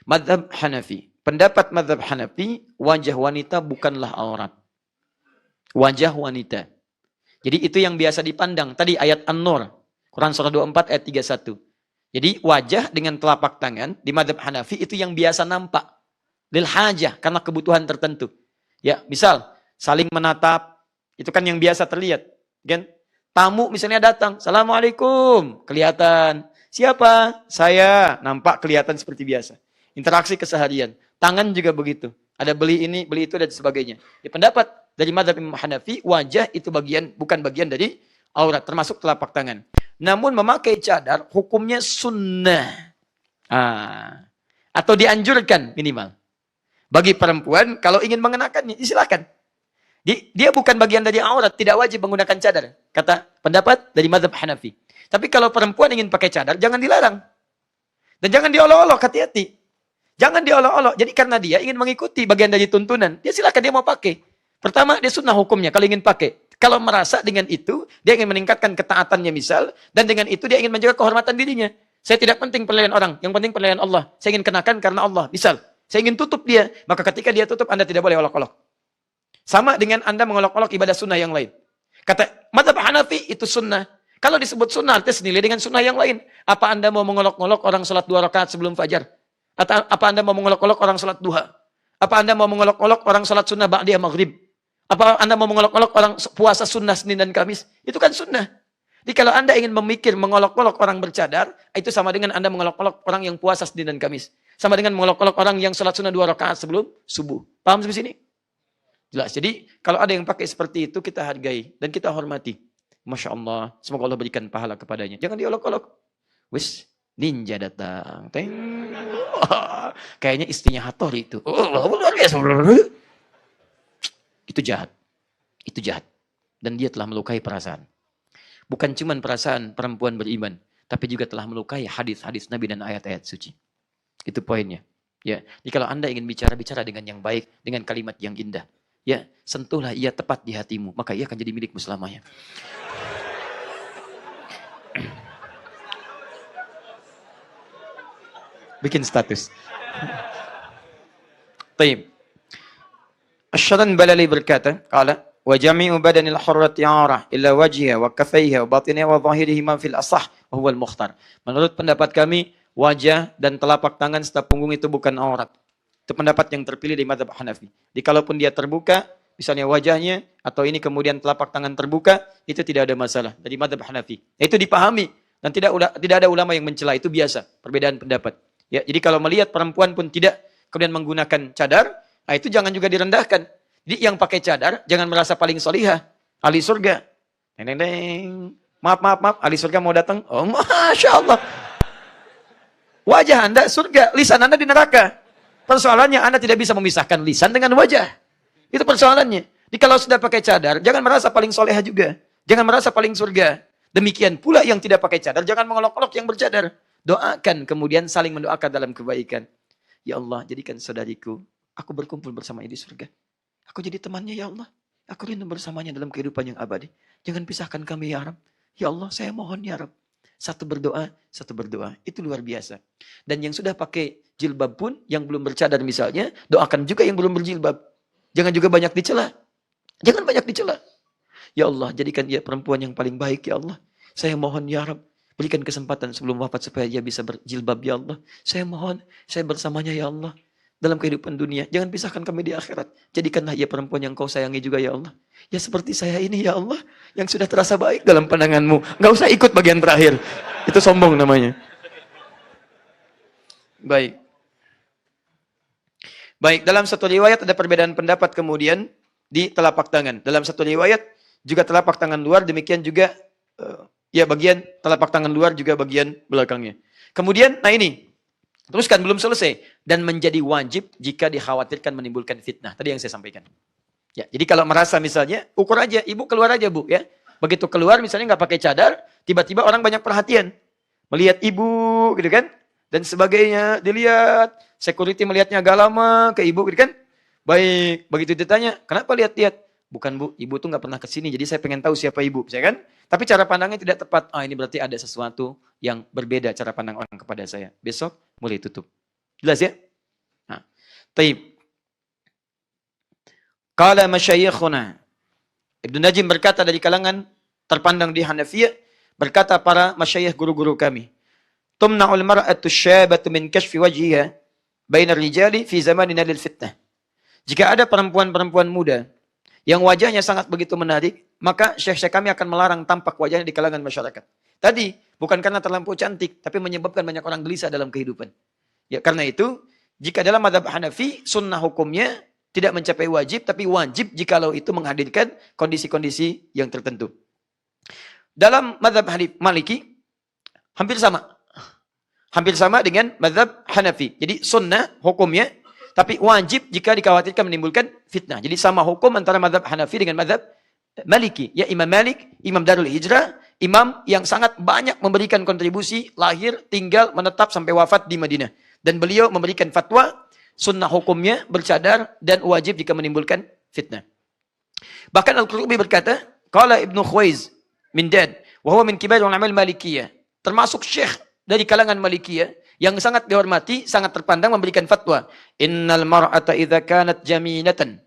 Madhab Hanafi. Pendapat madhab Hanafi, wajah wanita bukanlah aurat. Wajah wanita. Jadi itu yang biasa dipandang. Tadi ayat An-Nur. Quran surah 24 ayat 31. Jadi wajah dengan telapak tangan di madhab Hanafi itu yang biasa nampak. Lil hajah, karena kebutuhan tertentu. Ya, misal saling menatap, itu kan yang biasa terlihat. Kan? Tamu misalnya datang, Assalamualaikum, kelihatan. Siapa? Saya, nampak kelihatan seperti biasa. Interaksi keseharian. Tangan juga begitu. Ada beli ini, beli itu, dan sebagainya. Di pendapat dari madhab Imam Hanafi, wajah itu bukan bagian dari aurat, termasuk telapak tangan. Namun memakai cadar, hukumnya sunnah. Atau dianjurkan minimal. Bagi perempuan, kalau ingin mengenakannya, silakan. Dia bukan bagian dari aurat, tidak wajib menggunakan cadar. Kata pendapat dari madhab Hanafi. Tapi kalau perempuan ingin pakai cadar, jangan dilarang. Dan jangan diolok-olok, hati-hati. Jangan diolok-olok. Jadi karena dia ingin mengikuti bagian dari tuntunan, dia silakan dia mau pakai. Pertama, dia sunnah hukumnya kalau ingin pakai. Kalau merasa dengan itu, dia ingin meningkatkan ketaatannya misal, dan dengan itu dia ingin menjaga kehormatan dirinya. Saya tidak penting penilaian orang, yang penting penilaian Allah. Saya ingin kenakan karena Allah, misal. Saya ingin tutup dia, maka ketika dia tutup, Anda tidak boleh olok-olok. Sama dengan Anda mengolok-olok ibadah sunnah yang lain. Kata madhab Hanafi itu sunnah. Kalau disebut sunnah, artinya senilai dengan sunnah yang lain. Apa Anda mau mengolok-olok orang sholat 2 rakaat sebelum fajar? Atau apa Anda mau mengolok-olok orang sholat duha? Apa Anda mau mengolok-olok orang sholat sunnah ba'diyah maghrib? Apa Anda mau mengolok-olok orang puasa sunnah Senin dan Kamis? Itu kan sunnah. Jadi kalau Anda ingin memikir mengolok-olok orang bercadar, itu sama dengan Anda mengolok-olok orang yang puasa Senin dan Kamis. Sama dengan mengolok-olok orang yang sholat sunnah 2 rakaat sebelum subuh. Paham sampai sini? Jelas. Jadi kalau ada yang pakai seperti itu, kita hargai dan kita hormati. Masya Allah. Semoga Allah berikan pahala kepadanya. Jangan diolok-olok. Wis, ninja datang. Teng. Kayaknya istrinya Hattori itu. Luar biasa. Itu jahat. Itu jahat. Dan dia telah melukai perasaan. Bukan cuma perasaan perempuan beriman, tapi juga telah melukai hadis-hadis Nabi dan ayat-ayat suci. Itu poinnya. Ya, jadi kalau Anda ingin bicara dengan yang baik, dengan kalimat yang indah. Ya, sentuhlah ia tepat di hatimu, maka ia akan jadi milikmu selamanya. Bikin status. Taib. Asy-Syaran Balali berkata, qala wa jami'u badanil hurrati 'arah illa wajhiha wa kaffaiha wa batiniha wa dhahirihi ma fil asah wa huwa al-mukhtar. Menurut pendapat kami, wajah dan telapak tangan serta punggung itu bukan aurat. Itu pendapat yang terpilih di mazhab Hanafi. Jadi kalaupun dia terbuka, misalnya wajahnya atau ini kemudian telapak tangan terbuka, itu tidak ada masalah dari mazhab Hanafi. Itu dipahami dan tidak ada ulama yang mencela, itu biasa, perbedaan pendapat. Ya, jadi kalau melihat perempuan pun tidak kemudian menggunakan cadar, nah itu jangan juga direndahkan. Jadi yang pakai cadar jangan merasa paling solihah, ahli surga. Neng, maaf, ahli surga mau datang. Oh, masya Allah. Wajah Anda surga, lisan Anda di neraka. Persoalannya Anda tidak bisa memisahkan lisan dengan wajah. Itu persoalannya. Jadi kalau sudah pakai cadar, jangan merasa paling solehah juga. Jangan merasa paling surga. Demikian pula yang tidak pakai cadar, jangan mengolok-olok yang bercadar. Doakan, kemudian saling mendoakan dalam kebaikan. Ya Allah, jadikan saudariku, aku berkumpul bersamanya di surga. Aku jadi temannya ya Allah. Aku rindu bersamanya dalam kehidupan yang abadi. Jangan pisahkan kami ya Rabb. Ya Allah, saya mohon ya Rabb. Satu berdoa. Itu luar biasa. Dan yang sudah pakai jilbab pun, yang belum bercadar misalnya, doakan juga yang belum berjilbab. Jangan juga banyak dicela. Jangan banyak dicela. Ya Allah, jadikan dia perempuan yang paling baik ya Allah. Saya mohon ya Rabb. Berikan kesempatan sebelum wafat supaya dia bisa berjilbab ya Allah. Saya mohon, saya bersamanya ya Allah. Dalam kehidupan dunia. Jangan pisahkan kami di akhirat. Jadikanlah ia perempuan yang kau sayangi juga ya Allah. Ya seperti saya ini ya Allah. Yang sudah terasa baik dalam pandanganmu. Gak usah ikut bagian terakhir. Itu sombong namanya. Baik. Baik, dalam satu riwayat ada perbedaan pendapat kemudian di telapak tangan. Dalam satu riwayat juga telapak tangan luar. Demikian juga ya bagian telapak tangan luar juga bagian belakangnya. Kemudian, nah ini. Teruskan, belum selesai. Dan menjadi wajib jika dikhawatirkan menimbulkan fitnah. Tadi yang saya sampaikan. Ya, jadi kalau merasa misalnya, ukur aja, ibu keluar aja bu. Ya. Begitu keluar misalnya nggak pakai cadar, tiba-tiba orang banyak perhatian. Melihat ibu gitu kan. Dan sebagainya, dilihat. Security melihatnya agak lama ke ibu gitu kan. Baik, begitu ditanya, kenapa lihat-lihat? Bukan bu, ibu tuh nggak pernah kesini, jadi saya pengen tahu siapa ibu. Saya kan? Tapi cara pandangnya tidak tepat. Ini berarti ada sesuatu yang berbeda cara pandang orang kepada saya. Besok mulai tutup. Jelas ya? Taib. Qala masyayikhuna. Ibnu Najim berkata dari kalangan terpandang di Hanafiyah, berkata para masyayikh guru-guru kami, tumna'ul mar'atu syabatu min kashfi wajhiha bainar rijali fi zamanina lil fitnah. Jika ada perempuan-perempuan muda yang wajahnya sangat begitu menarik, maka syekh-syekh kami akan melarang tampak wajahnya di kalangan masyarakat. Tadi bukan karena terlampau cantik, tapi menyebabkan banyak orang gelisah dalam kehidupan. Ya, karena itu jika dalam mazhab Hanafi sunnah hukumnya tidak mencapai wajib, tapi wajib jikalau itu menghadirkan kondisi-kondisi yang tertentu. Dalam mazhab Maliki hampir sama. Hampir sama dengan mazhab Hanafi. Jadi sunnah hukumnya, tapi wajib jika dikhawatirkan menimbulkan fitnah. Jadi sama hukum antara mazhab Hanafi dengan mazhab Maliki. Ya, Imam Malik, Imam Darul Hijrah, imam yang sangat banyak memberikan kontribusi, lahir, tinggal, menetap sampai wafat di Madinah. Dan beliau memberikan fatwa, sunnah hukumnya bercadar dan wajib jika menimbulkan fitnah. Bahkan Al-Qurtubi berkata, qala Ibnu Khuwaiz min Dad, wa huwa min kibar ulama al-Malikiyah. Termasuk syekh dari kalangan Malikiyah yang sangat dihormati, sangat terpandang memberikan fatwa, innal mar'ata idza kanat jamilatan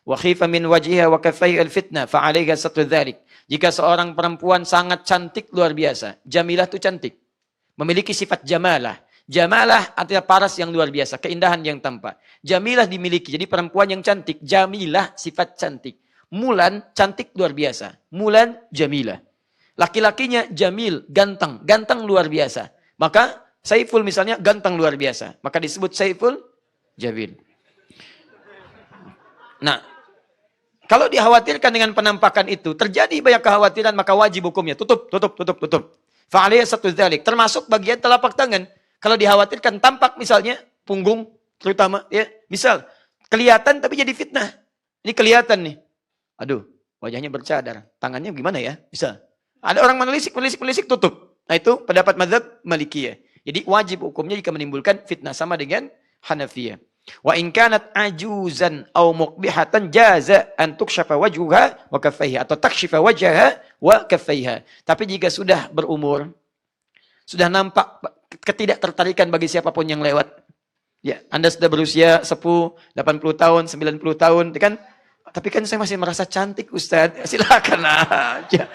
wa khifa min wajhiha wa kaffaiha al-fitnah fa 'alaiha satru dzalik. Jika seorang perempuan sangat cantik luar biasa, jamilah itu cantik, memiliki sifat jamalah. Jamalah artinya paras yang luar biasa, keindahan yang tampak. Jamilah dimiliki, jadi perempuan yang cantik. Jamilah sifat cantik. Mulan cantik luar biasa. Mulan jamilah. Laki-lakinya jamil, ganteng. Ganteng luar biasa. Maka Saiful misalnya ganteng luar biasa. Maka disebut Saiful jamil. Nah, kalau dikhawatirkan dengan penampakan itu, terjadi banyak kekhawatiran, maka wajib hukumnya. Tutup. Fa'aliyah satu dzalik. Termasuk bagian telapak tangan. Kalau dikhawatirkan tampak misalnya punggung terutama ya, misal kelihatan tapi jadi fitnah. Ini kelihatan nih. Aduh, wajahnya bercadar, tangannya gimana ya? Bisa. Ada orang menelisik tutup. Nah, itu pendapat mazhab Malikiyah. Jadi wajib hukumnya jika menimbulkan fitnah, sama dengan Hanafiyah. Wa in kanat ajuzan aw muqbihatan jaza an tukshafa wajhuha wa kaffaiha, atau takshifa wajhaha wa kaffaiha. Tapi jika sudah berumur, sudah nampak ketidaktertarikan bagi siapapun yang lewat. Ya, Anda sudah berusia 10, 80 tahun, 90 tahun, kan? Tapi kan saya masih merasa cantik, Ustaz. Silakan aja.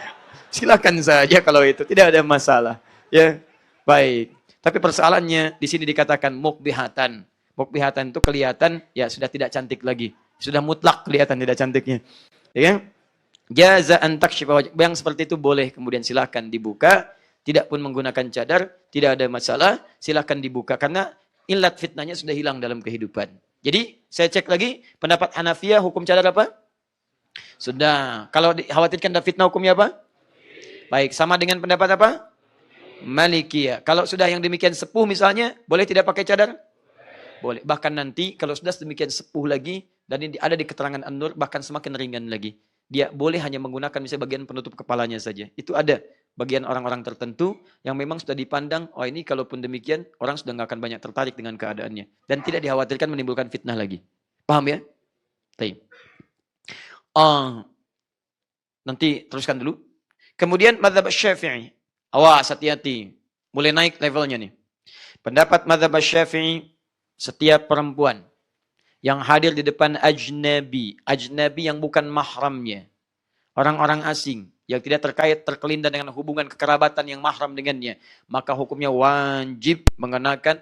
Silakan saja kalau itu, tidak ada masalah. Ya, baik. Tapi persoalannya di sini dikatakan mukbihatan. Mukbihatan itu kelihatan ya sudah tidak cantik lagi. Sudah mutlak kelihatan tidak cantiknya. Ya. Jaza'an takshifa wajh. Yang seperti itu boleh kemudian silakan dibuka. Tidak pun menggunakan cadar, tidak ada masalah, silahkan dibuka. Karena ilat fitnahnya sudah hilang dalam kehidupan. Jadi, saya cek lagi, pendapat Hanafiyah, hukum cadar apa? Sudah. Kalau dikhawatirkan ada fitnah, hukumnya apa? Baik, sama dengan pendapat apa? Malikiyah. Kalau sudah yang demikian sepuh misalnya, boleh tidak pakai cadar? Boleh. Bahkan nanti, kalau sudah sedemikian sepuh lagi, dan ini ada di keterangan An-Nur, bahkan semakin ringan lagi. Dia boleh hanya menggunakan misalnya bagian penutup kepalanya saja. Itu ada. Bagian orang-orang tertentu yang memang sudah dipandang, oh ini kalaupun demikian, orang sudah nggak akan banyak tertarik dengan keadaannya. Dan tidak dikhawatirkan menimbulkan fitnah lagi. Paham ya? Baik. Nanti teruskan dulu. Kemudian mazhab Syafi'i. Awas, hati-hati. Mulai naik levelnya nih. Pendapat mazhab Syafi'i, setiap perempuan yang hadir di depan ajnabi yang bukan mahramnya, orang-orang asing, yang tidak terkelindan dengan hubungan kekerabatan yang mahram dengannya, maka hukumnya wajib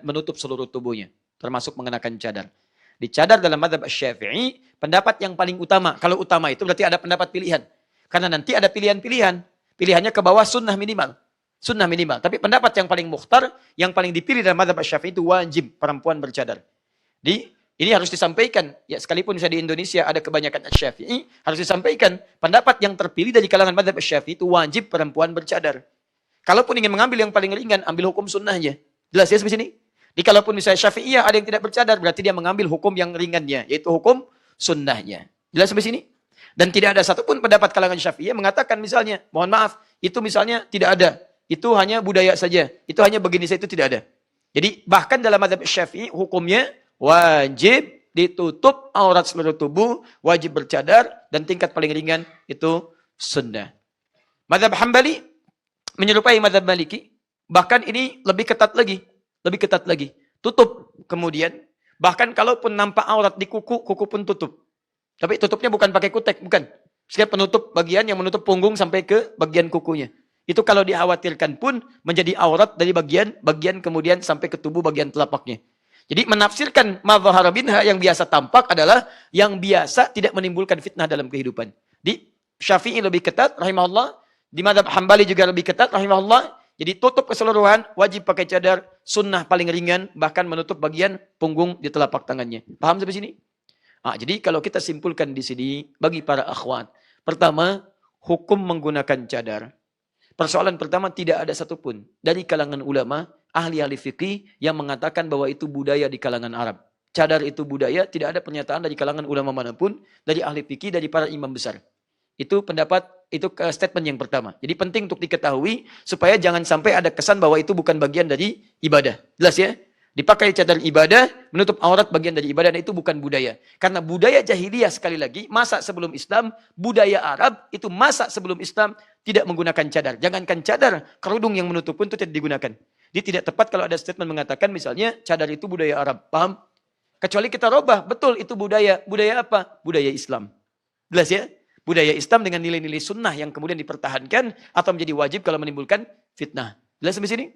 menutup seluruh tubuhnya, termasuk mengenakan cadar. Di cadar dalam mazhab Syafi'i, pendapat yang paling utama. Kalau utama itu berarti ada pendapat pilihan. Karena nanti ada pilihan-pilihan. Pilihannya ke bawah sunnah minimal. Sunnah minimal. Tapi pendapat yang paling mukhtar, yang paling dipilih dalam mazhab Syafi'i itu wajib perempuan bercadar. Ini harus disampaikan. Ya, sekalipun saya di Indonesia ada kebanyakan Syafi'i, harus disampaikan. Pendapat yang terpilih dari kalangan mazhab Syafi'i itu wajib perempuan bercadar. Kalaupun ingin mengambil yang paling ringan, ambil hukum sunnahnya. Jelas ya sampai sini? Kalaupun misalnya Syafi'iyah ada yang tidak bercadar, berarti dia mengambil hukum yang ringannya, yaitu hukum sunnahnya. Jelas sampai sini? Dan tidak ada satupun pendapat kalangan Syafi'iyah mengatakan misalnya, mohon maaf, itu misalnya tidak ada. Itu hanya budaya saja. Itu hanya begini saja, itu tidak ada. Jadi bahkan dalam mazhab Syafi'i hukumnya wajib ditutup aurat seluruh tubuh, wajib bercadar, dan tingkat paling ringan itu sunnah. Mazhab Hambali menyerupai mazhab Maliki, bahkan ini lebih ketat lagi. Tutup kemudian Bahkan kalaupun nampak aurat di kuku, kuku pun tutup. Tapi tutupnya bukan pakai kutek, bukan. Setiap penutup bagian yang menutup punggung sampai ke bagian kukunya. Itu kalau dikhawatirkan pun menjadi aurat dari bagian kemudian sampai ke tubuh bagian telapaknya. Jadi menafsirkan mazhar minha yang biasa tampak adalah yang biasa tidak menimbulkan fitnah dalam kehidupan. Di Syafi'i lebih ketat rahimahullah, di mazhab Hambali juga lebih ketat rahimahullah. Jadi tutup keseluruhan, wajib pakai cadar, sunnah paling ringan, bahkan menutup bagian punggung di telapak tangannya. Paham sampai sini? Jadi kalau kita simpulkan di sini bagi para akhwat, pertama, hukum menggunakan cadar. Persoalan pertama, tidak ada satupun dari kalangan ulama, ahli-ahli fikih yang mengatakan bahwa itu budaya di kalangan Arab. Cadar itu budaya, tidak ada pernyataan dari kalangan ulama manapun, dari ahli fikih, dari para imam besar. Itu pendapat, itu statement yang pertama. Jadi penting untuk diketahui supaya jangan sampai ada kesan bahwa itu bukan bagian dari ibadah. Jelas ya? Dipakai cadar ibadah, menutup aurat bagian dari ibadah, dan itu bukan budaya. Karena budaya jahiliyah sekali lagi, masa sebelum Islam, budaya Arab itu masa sebelum Islam tidak menggunakan cadar. Jangankan cadar, kerudung yang menutup pun itu tidak digunakan. Dia tidak tepat kalau ada statement mengatakan misalnya cadar itu budaya Arab. Paham? Kecuali kita robah, betul itu budaya. Budaya apa? Budaya Islam. Jelas ya? Budaya Islam dengan nilai-nilai sunnah yang kemudian dipertahankan atau menjadi wajib kalau menimbulkan fitnah. Jelas sampai sini?